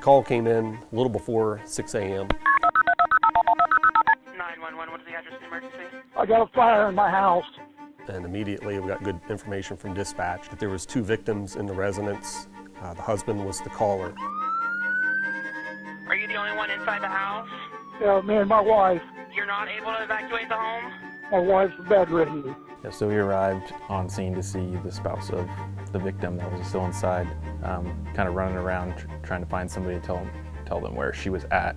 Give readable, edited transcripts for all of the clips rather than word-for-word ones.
call came in a little before 6 a.m. 911, what is the address of the emergency? I got a fire in my house. And immediately we got good information from dispatch that there was 2 victims in the residence. The husband was the caller. Are you the only one inside the house? Yeah, me and my wife. You're not able to evacuate the home? My wife's bedridden. Yeah, so we arrived on scene to see the spouse of the victim that was still inside, kind of running around trying to find somebody to tell them where she was at.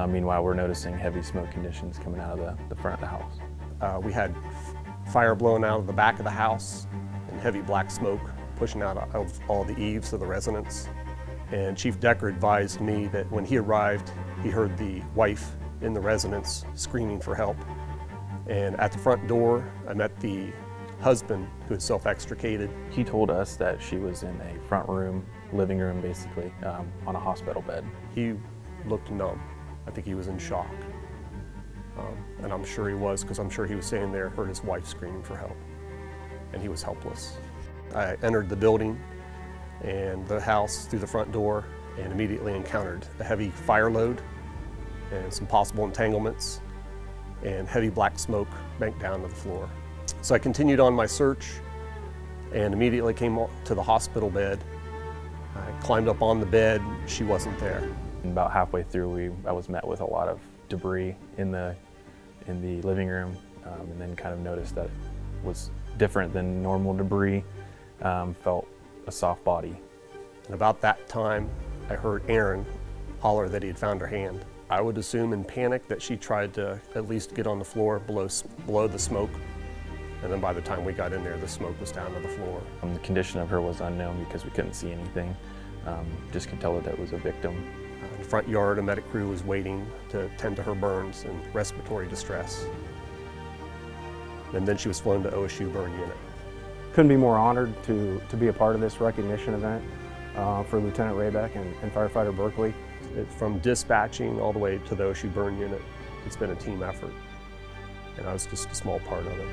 Meanwhile, we're noticing heavy smoke conditions coming out of the front of the house. We had fire blowing out of the back of the house and heavy black smoke pushing out of all the eaves of the residence. And Chief Decker advised me that when he arrived, he heard the wife in the residence screaming for help. And at the front door, I met the husband who had self-extricated. He told us that she was in a front room, living room basically, on a hospital bed. He looked numb. I think he was in shock. And I'm sure he was, because I'm sure he was saying there, heard his wife screaming for help. And he was helpless. I entered the building and the house through the front door and immediately encountered a heavy fire load and some possible entanglements and heavy black smoke banked down to the floor. So I continued on my search and immediately came to the hospital bed. I climbed up on the bed, she wasn't there. And about halfway through, I was met with a lot of debris in the living room, and then kind of noticed that it was different than normal debris. Felt a soft body. And about that time, I heard Aaron holler that he had found her hand. I would assume in panic that she tried to at least get on the floor below the smoke. And then by the time we got in there, the smoke was down to the floor. The condition of her was unknown because we couldn't see anything. Just could tell that it was a victim. In the front yard, a medic crew was waiting to tend to her burns and respiratory distress. And then she was flown to OSU burn unit. Couldn't be more honored to be a part of this recognition event for Lieutenant Rehbeck and Firefighter Berkley. From dispatching all the way to the OSU burn unit, it's been a team effort, and I was just a small part of it.